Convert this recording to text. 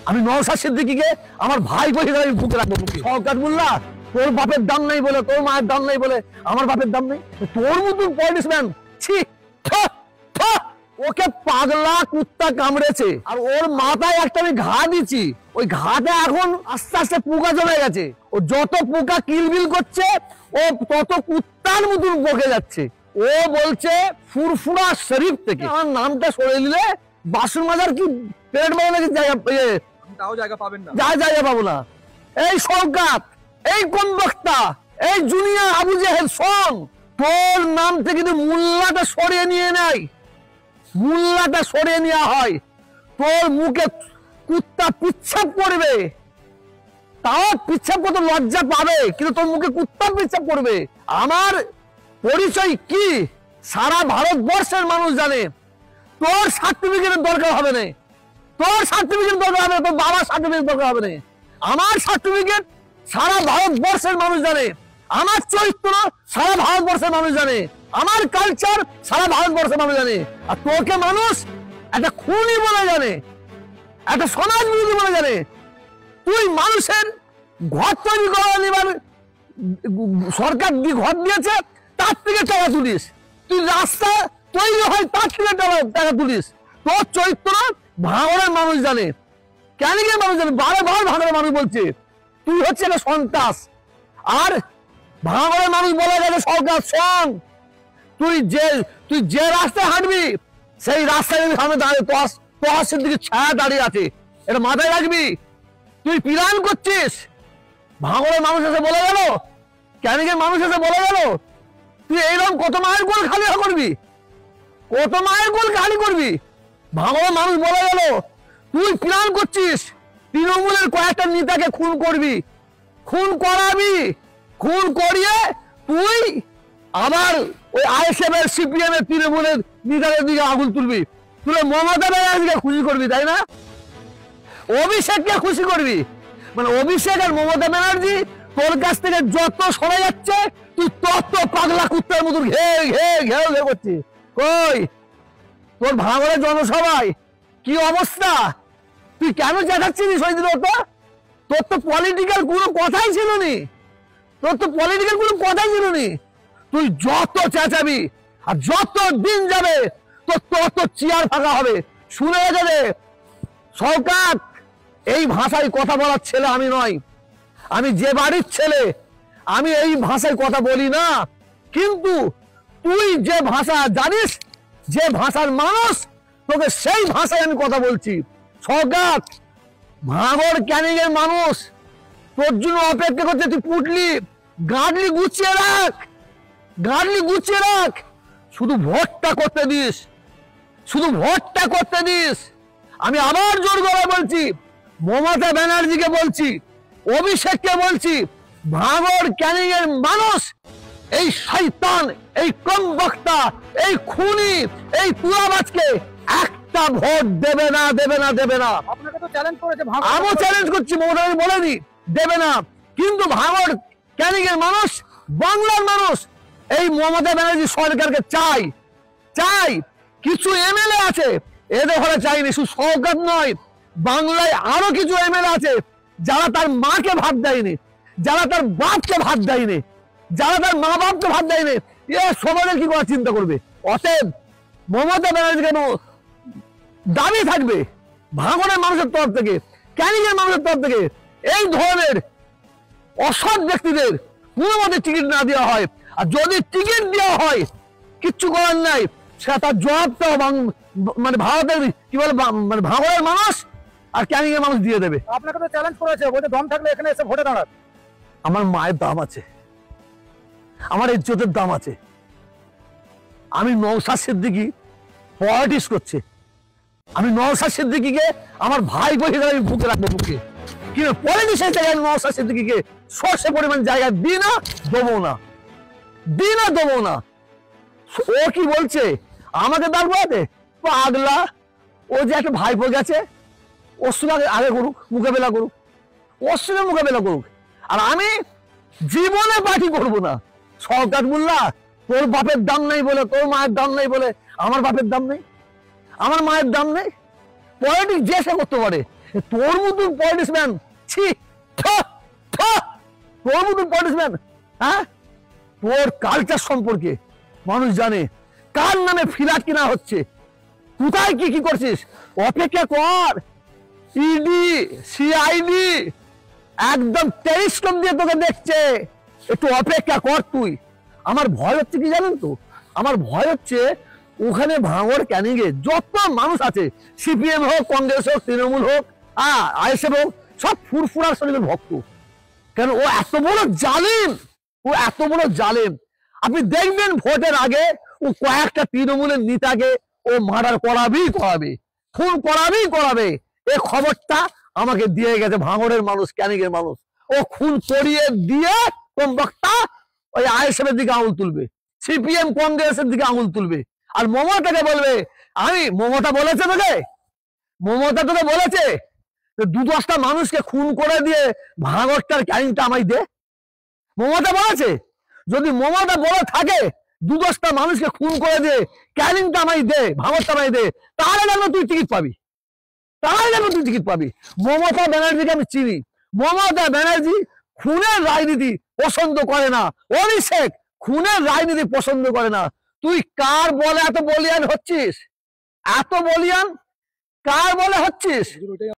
আমি নওশাদ সিদ্দিকীকে আমার ভাই বলে আমি বুকে রাখবো। শওকত মোল্লা, তোর বাপের দাম নেই বলে, তোর মায়ের দাম নেই বলে আমার বাপের দাম নেই। তোর মতন পলিটিশিয়ান, ছি, ওকে পাগলা কুত্তা কামড়েছে আর ওর মাথায় একটা আমি ঘা দিচ্ছি, ওই ঘাটা এখন আস্তে আস্তে পোকা জমে গেছে। ও যত পোকা কিলবিল করছে ও তত কুত্তার মতন বকে যাচ্ছে। ও বলছে ফুরফুরা শরীফ থেকে। আমার নামটা সরে দিলে বাসন মাজার কি পেট বানানোর জায়গা পাবেন না, জায়গা পাবো না। এই শওকত, এই কোন বক্তা, এই জুনিয়র আবু জেহেল, শোন, তোর নাম থেকে যদি মোল্লাটা সরিয়ে নিয়ে নেয়, মোল্লাটা সরিয়ে নেওয়া হয়, তোর মুখে কুত্তা পিচ্ছাপ করবে, তাও পিচ্ছাপ কত লজ্জা পাবে, কিন্তু তোর মুখে কুত্তা পিচ্ছাপ করবে। আমার পরিচয় কি সারা ভারতবর্ষের মানুষ জানে। তোর সার্টিফিকেটের দরকার হবে না, তোর সার্টিফিকেট দরকার হবে না, তোর বাবার সার্টিফিকেট দরকার হবে না। আমার সার্টিফিকেট সারা ভারতবর্ষের মানুষ জানে, আমার চরিত্র সারা ভারতবর্ষের মানুষ জানে, আমার কালচার সারা ভারতবর্ষের মানুষ জানে। আর তোকে মানুষ একটা খুনি বলে জানে, একটা সমাজ বিরোধী বলে জানে। তুই মানুষের ঘর তৈরি করা নিবার সরকার ঘর দিয়েছে, তার থেকে টাকা তুলিস। তুই রাস্তা তৈরি হয় তার থেকে টাকা তুলিস। তোর চরিত্র ভাঙড়ের মানুষ জানে, ক্যানিংয়ের মানুষ জানে, বারবার ভাঙড়ের মানুষ বলছে তুই হচ্ছে একটা সন্ত্রাস। আর ভাঙড়ের মানুষ বলে গেছে সরকার শোন, তুই যে রাস্তায় হাঁটবি সেই রাস্তায় সামনে দাঁড়িয়ে তোর দিকে ছায়া দাঁড়িয়ে আছে, এটা মাথায় রাখবি। তুই পিলান করছিস, ভাঙড়ের মানুষ এসে বলে গেল, ক্যানিংয়ের মানুষ এসে বলে গেল, তুই এইরকম কত মায়ের গোল খালি করবি, কত মায়ের গোল খালি করবি। ভাঙড়ের মানুষ বলে গেল তুই প্ল্যান করছিস, তৃণমূলের কয়েকটা নেতাকে খুন করবি, খুন করাবি, খুন করিয়ে তুই আবার ওই আইএসএফ এর সিপিএম এর তৃণমূলের নেতাদের দিকে আগুন তুলবি, তুলে মমতা ব্যানার্জিকে খুশি করবি, তাই না? অভিষেককে খুশি করবি। মানে অভিষেক আর মমতা ব্যানার্জি তোর কাছ থেকে যত সরে যাচ্ছে তুই তত পাগলা কুত্তার মতো ঘে ঘে ঘেউ ঘে করছিস। কই তোর ভাঙড়ের জনসভায় কি অবস্থা? তুই কেন চেঁচাচ্ছিস ওই দিন? তোর তো পলিটিক্যাল কোনো কথাই ছিল নি, তোর তো পলিটিক্যাল কোনো কথাই ছিল নি। তুই যত চেঁচাবি আর যত দিন যাবে তোর তত চেয়ার ফাঁকা হবে। শুনে যাবে শওকত, এই ভাষায় কথা বলার ছেলে আমি নয়, আমি যে বাড়ির ছেলে, আমি এই ভাষায় কথা বলি না। কিন্তু তুই যে ভাষা জানিস, যে ভাষার মানুষ, তোকে সেই ভাষায় আমি কথা বলছি। শওকত, ভাঙড় ক্যানিং এর মানুষ তোর জন্য অপেক্ষা করছে। তুই পুটলি গাড়লি গুছিয়ে রাখ, গাড়লি গুছিয়ে রাখ, শুধু ভোটটা করতে দিস, শুধু ভোটটা করতে দিস। আমি আবার জোর গলায় বলছি, মমতা ব্যানার্জিকে বলছি, অভিষেককে বলছি, ভাঙড় ক্যানিং এর মানুষ এই শয়তান, এই কম বক্তা, এই খুনি, এই তুলাবাজকে একটা ভোট দেবে না, দেবে না, দেবে না। আপনাকে তো চ্যালেঞ্জ করেছে, আমিও চ্যালেঞ্জ করছি, মমতা বলেনি দেবে না। কিন্তু ভাঙড় ক্যানিং এর মানুষ, বাংলার মানুষ এই মমতা ব্যানার্জি সরকারকে চাই, চাই। কিছু এমএলএ আছে এদের ঘরে চাইনি, শুধু শওকত নয়, বাংলায় আরো কিছু এমএলএ আছে যারা তার মাকে ভাত দেয়নি, যারা তার বাপকে ভাত দেয়নি, যারা তার মা বাপকে ভাত দেয়নি। এ সমাজের কি করার চিন্তা করবে? অতএব মমতা ব্যানার্জি কেন দাবি থাকবে ভাঙড়ের মানুষের তরফ থেকে, ক্যানিং এর মানুষের তরফ থেকে এই ধরনের অসৎ ব্যক্তিদের কোনো মতে টিকিট না দেওয়া হয়। আর যদি টিকিট দেওয়া হয় কিচ্ছু করার নাই, সেটা তার জবাবটা মানে ভারতের কি বলে মানে ভাঙড়ের মানুষ আর ক্যানিং এর মানুষ দিয়ে দেবে। আপনাকে তো চ্যালেঞ্জ করেছে, বলতে দম থাকলে এখানে এসে ভোটে দাঁড়ান। আমার মায়ের দাম আছে, আমার ইজ্জতের দাম আছে। আমি নওশাদ সিদ্দিকী পলিটিক্স করছে, আমি নওশাদ সিদ্দিকীকে আমার ভাই বলে আমি বুকে রাখবো, বুকে। কিন্তু পলিটিক্সের জায়গায় নওশাদ সিদ্দিকীকে সর্ষে পরিমাণ জায়গা দিই না, দেবো না, দিই না, দেবো না। ও কি বলছে আমাকে দাঁড় আছে পাগলা, ও যে একটা ভাইপো গেছে ওর সঙ্গে আগে করুক, মোকাবেলা করুক, ওর সঙ্গে মোকাবেলা করুক। আর আমি জীবনে পার্টি করবো না। শওকত মোল্লা, তোর বাপের দাম নেই বলে, তোর মায়ের দাম নেই বলে আমার বাপের দাম নেই, আমার মায়ের দাম নেই। পলিটিক্স যে সে করতে পারে, তোর মতন পলিটিশিয়ান, ছি, তোর মতন পলিটিশিয়ান, হ্যাঁ, তোর কালচার সম্পর্কে মানুষ জানে, কার নামে ফ্ল্যাট কিনা হচ্ছে, কোথায় কি কি করছিস, অপেক্ষা কর। ইডি, সিআইডি একদম টেলিস্কোপ দিয়ে তোকে দেখছে, একটু অপেক্ষা কর তুই। আমার ভয় হচ্ছে কি জানেন তো, আমার ভয় হচ্ছে ওখানে ভাঙড় ক্যানিংয়ে যত মানুষ আছে, সিপিএম হোক, কংগ্রেস হোক, তৃণমূল হোক, আইএসএফ হোক, সব ফুরফুরার শরীরের ভক্ত। কেন ও এত বড় জালিম, ও এত বড় জালিম। আপনি দেখবেন ভোটের আগে ও কয়েকটা তৃণমূলের নেতাকে ও মার্ডার করাবে, খুন করাবে। এই খবরটা আমাকে দিয়ে গেছে ভাঙড়ের মানুষ, ক্যানিংয়ের মানুষ। ও খুন করিয়ে দিয়ে কোন বক্তা ওই আইএসএফ এর দিকে আঙুল তুলবে, সিপিএম কংগ্রেসের দিকে আঙুল তুলবে। আর মমতাকে বলবে, মমতা বলেছে তোকে বলেছে যে 2-10টা মানুষকে খুন করে দিয়ে ভাঙড়টার ক্যানিংটা আমায় দে। মমতা বলেছে? যদি মমতা বলে থাকে 2-10টা মানুষকে খুন করে দিয়ে ক্যানিংটা আমায় দে, ভাঙড়টা আমায় দে, তাহলে যেন তুই টিকিট পাবি। মমতা ব্যানার্জিকে আমি চিনি। মমতা ব্যানার্জি খুনের রাজনীতি পছন্দ করে না, অভিষেক খুনের রাজনীতি পছন্দ করে না। তুই কার বলে এত বলিয়ান হচ্ছিস, কার বলে হচ্ছিস?